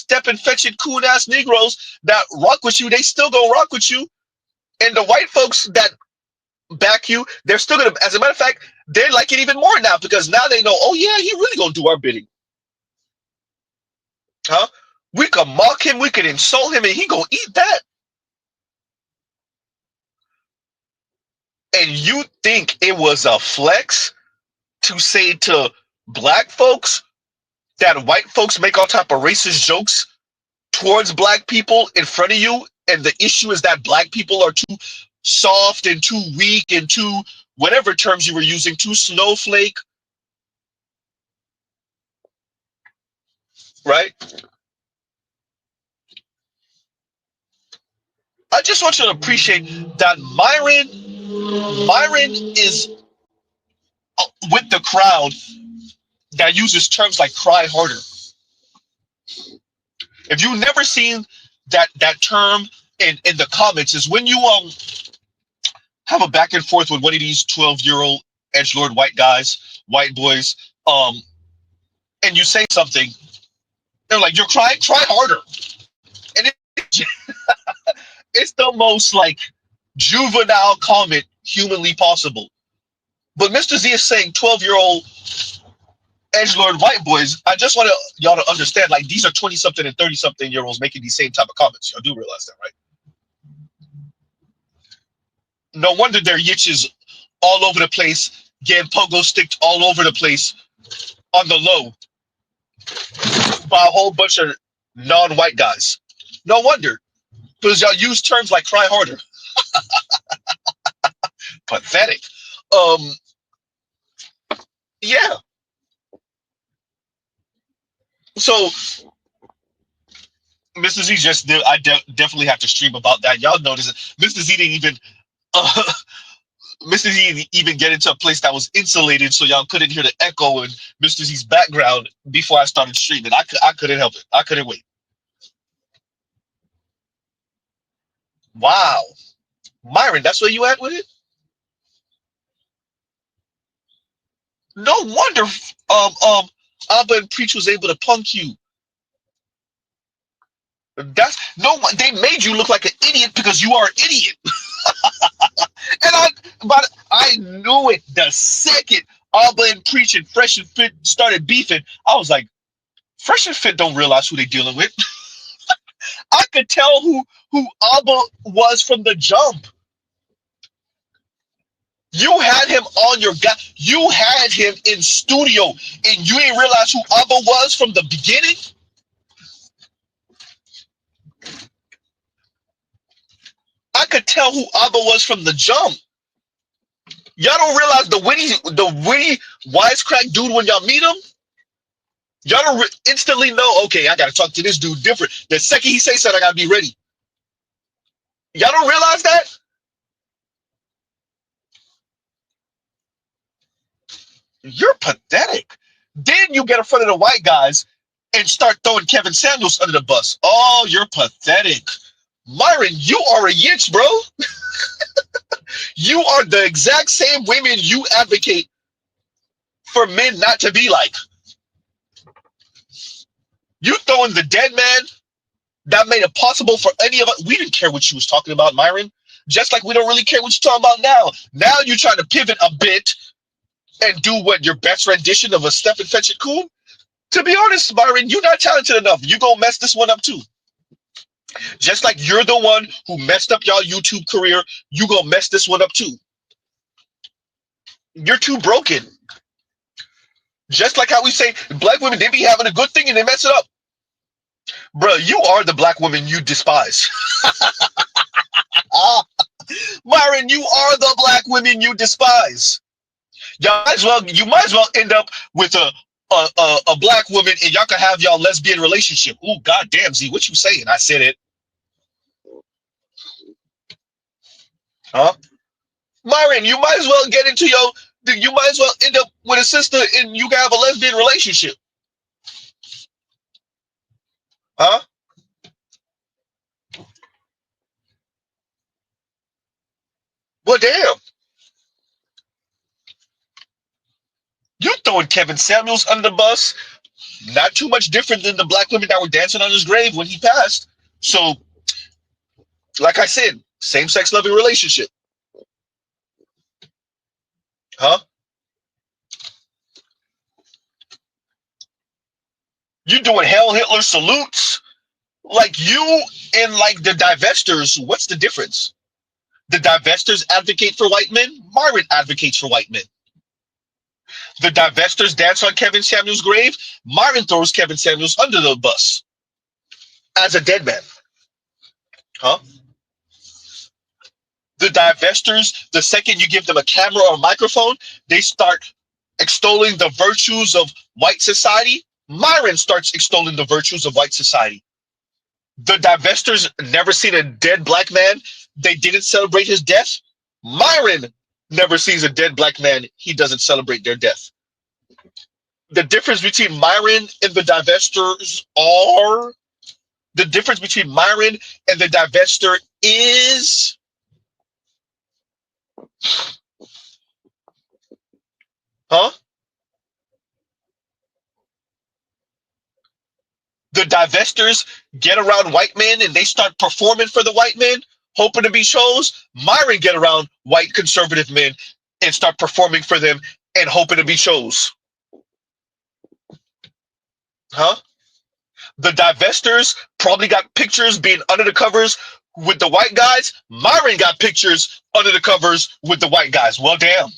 stepping, fetching, cool ass Negroes that rock with you, they still gonna rock with you. And the white folks that back you, they're still gonna. As a matter of fact, they like it even more now because now they know. Oh yeah, he really gonna do our bidding, huh? We could mock him, we could insult him, and he gonna eat that. And you think it was a flex to say to black folks that white folks make all type of racist jokes towards black people in front of you, and the issue is that black people are too soft and too weak and too whatever terms you were using, too snowflake, right? I just want you to appreciate that Myron is with the crowd that uses terms like cry harder. If you've never seen that term in the comments, is when you have a back and forth with one of these 12-year-old edgelord white guys, white boys, and you say something, they're like, "You're crying, try harder." And it's the most like juvenile comment humanly possible. But Mr. Z is saying 12-year-old edgelord white boys. I just want y'all to understand, like, these are 20-something and 30-something-year-olds making these same type of comments. Y'all do realize that, right? No wonder their yitches all over the place, getting pogo sticked all over the place on the low by a whole bunch of non-white guys. No wonder. Because y'all use terms like cry harder. Pathetic. Yeah. So Mr. Z just did. Definitely have to stream about that. Y'all notice it. Mr. Z didn't even. Uh, Mr. Z didn't even get into a place that was insulated, so y'all couldn't hear the echo in Mr. Z's background before I started streaming. I couldn't help it. I couldn't wait. Wow, Myron, that's where you at with it. No wonder. Abba and Preach was able to punk you. That's no one. They made you look like an idiot because you are an idiot. But I knew it the second Abba and Preach and Fresh and Fit started beefing. I was like, Fresh and Fit don't realize who they dealing with. I could tell who Abba was from the jump. You had him on your guy. You had him in studio, and you didn't realize who Abba was from the beginning. I could tell who Abba was from the jump. Y'all don't realize the witty wisecrack dude when y'all meet him. Y'all don't instantly know. Okay, I gotta talk to this dude different. The second he says something, I gotta be ready. Y'all don't realize that. You're pathetic. Then you get in front of the white guys and start throwing Kevin Samuels under the bus. Oh, you're pathetic. Myron, you are a yitch, bro. You are the exact same women you advocate for men not to be like. You throwing the dead man that made it possible for any of us. We didn't care what you was talking about, Myron. Just like we don't really care what you're talking about now. Now you're trying to pivot a bit and do what, your best rendition of a Step and Fetch It Coon? To be honest, Myron, you're not talented enough. You gonna mess this one up too. Just like you're the one who messed up y'all YouTube career, you gonna mess this one up too. You're too broken. Just like how we say black women, they be having a good thing and they mess it up. Bro, you are the black woman you despise. Myron, you are the black women you despise. You might as well end up with a black woman and y'all can have y'all lesbian relationship. Ooh, goddamn, Z, what you saying? I said it. Huh? Myron, you might as well you might as well end up with a sister and you can have a lesbian relationship. Huh? Well, damn. You throwing Kevin Samuels under the bus. Not too much different than the black women that were dancing on his grave when he passed. So, like I said, same sex loving relationship. Huh? You doing Hail Hitler salutes? Like you and like the divestors, what's the difference? The divestors advocate for white men. Myron advocates for white men. The divestors dance on Kevin Samuels' grave. Myron throws Kevin Samuels under the bus as a dead man. Huh? The divestors, the second you give them a camera or a microphone, they start extolling the virtues of white society. Myron starts extolling the virtues of white society. The divestors never seen a dead black man. They didn't celebrate his death. Myron never sees a dead black man. He doesn't celebrate their death. The difference between Myron and the divestors are the difference between Myron and the divester is huh? The divestors get around white men and they start performing for the white men, hoping to be shows. Myron get around white conservative men and start performing for them and hoping to be shows. Huh? The divestors probably got pictures being under the covers with the white guys. Myron got pictures under the covers with the white guys. Well, damn.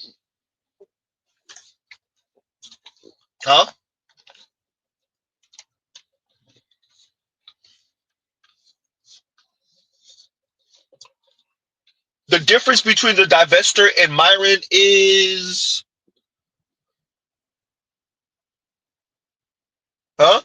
Huh? The difference between the divester and Myron is, huh?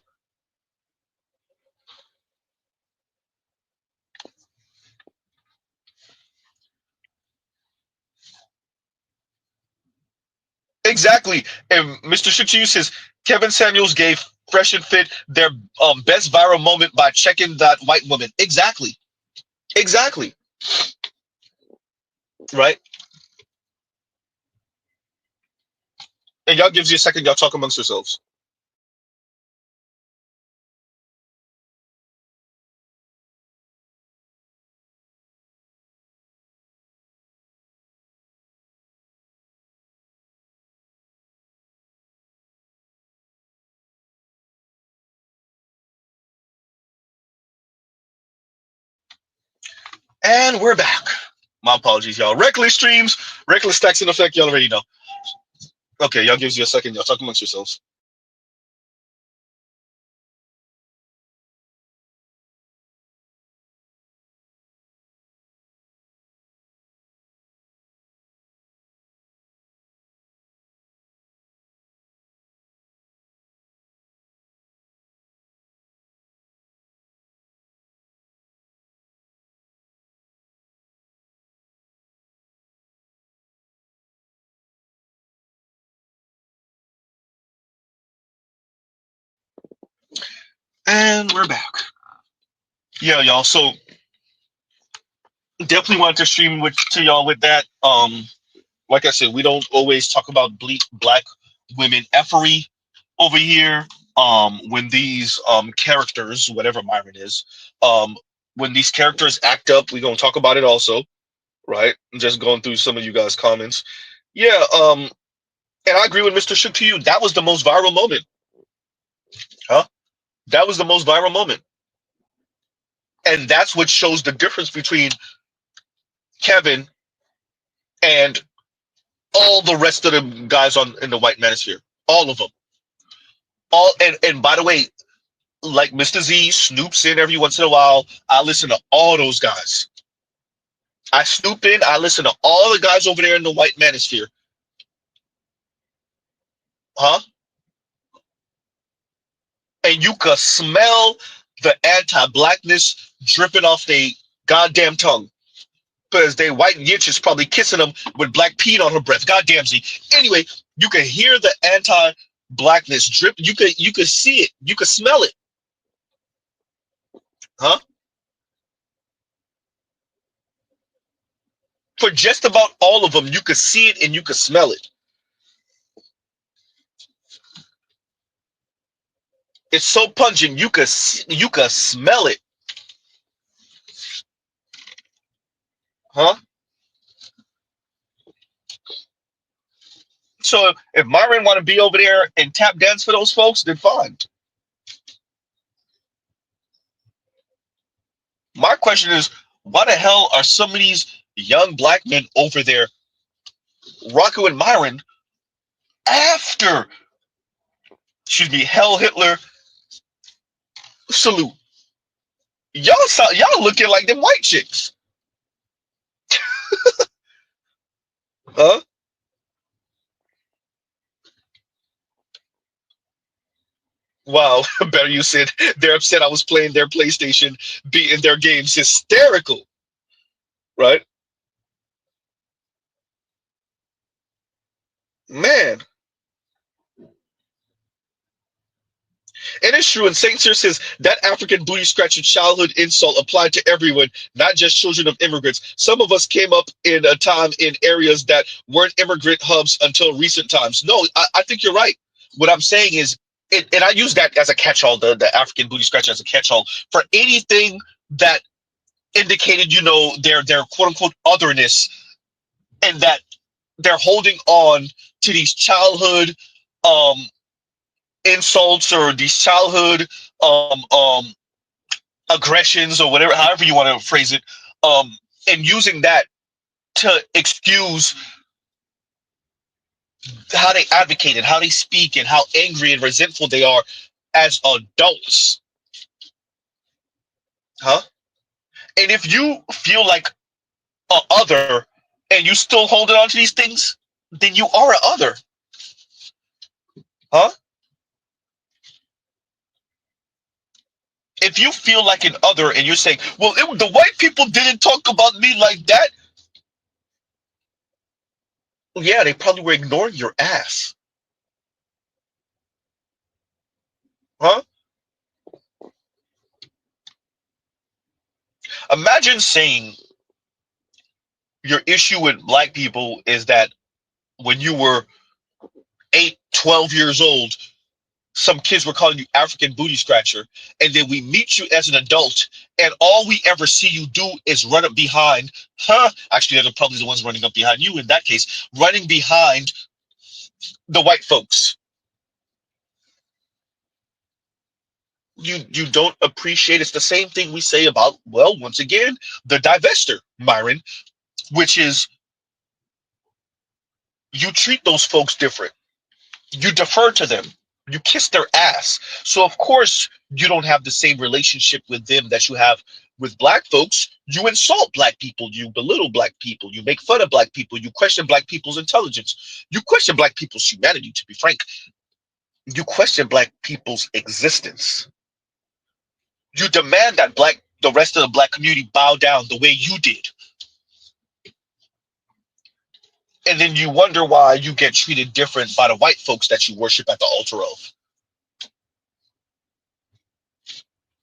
Exactly. And Mr. Shitchu says Kevin Samuels gave Fresh and Fit their best viral moment by checking that white woman. Exactly. Exactly. Right. And y'all gives you a second. Y'all talk amongst yourselves. And we're back. My apologies, y'all. Reckless streams, reckless stacks in effect. Y'all already know. Okay, y'all gives you a second. Y'all talk amongst yourselves. And we're back. Yeah, y'all. So definitely wanted to stream with to y'all with that. Like I said, we don't always talk about black women effery over here. When these characters, whatever Myron is, when these characters act up, we're gonna talk about it also, right? Just going through some of you guys' comments. Yeah, and I agree with Mr. Shook to you. That was the most viral moment. Huh? That was the most viral moment. And that's what shows the difference between Kevin and all the rest of the guys on in the white manosphere. All of them. All and by the way, like Mr. Z snoops in every once in a while. I listen to all those guys. I snoop in, I listen to all the guys over there in the white manosphere. Huh? And you could smell the anti-blackness dripping off their goddamn tongue. Because they white yitch is probably kissing them with black peat on her breath. Goddamn Z. Anyway, you can hear the anti-blackness drip. You could see it. You could smell it. Huh? For just about all of them, you could see it and you could smell it. It's so pungent you could smell it, huh? So if Myron want to be over there and tap dance for those folks, then fine. My question is, why the hell are some of these young black men over there rocking with Myron after, excuse me, Hell Hitler salute? Y'all looking like them white chicks, huh? Wow, better you said they're upset I was playing their PlayStation, beating their games. Hysterical, right? Man, and it's true. And Saint Cyr says that African booty scratching childhood insult applied to everyone, not just children of immigrants. Some of us came up in a time in areas that weren't immigrant hubs until recent times. No, I think you're right. What I'm saying is, and I use that as a catch-all, the African booty scratch as a catch-all for anything that indicated, their quote unquote otherness, and that they're holding on to these childhood um insults or these childhood aggressions or whatever, however you want to phrase it, and using that to excuse how they advocate and how they speak and how angry and resentful they are as adults, huh? And if you feel like a other and you still holding on to these things, then you are a other, huh? If you feel like an other and you're saying, well, the white people didn't talk about me like that, yeah, they probably were ignoring your ass, huh? Imagine saying your issue with black people is that when you were 8, 12 years old, some kids were calling you African booty scratcher, and then we meet you as an adult, and all we ever see you do is run up behind, huh? Actually, they're probably the ones running up behind you in that case, running behind the white folks. You don't appreciate. It's the same thing we say about, well, once again, the divester, Myron, which is you treat those folks different. You defer to them. You kiss their ass. So of course you don't have the same relationship with them that you have with black folks. You insult black people, you belittle black people, you make fun of black people, you question black people's intelligence, you question black people's humanity, to be frank. You question black people's existence. You demand that the rest of the black community bow down the way you did. And then you wonder why you get treated different by the white folks that you worship at the altar of.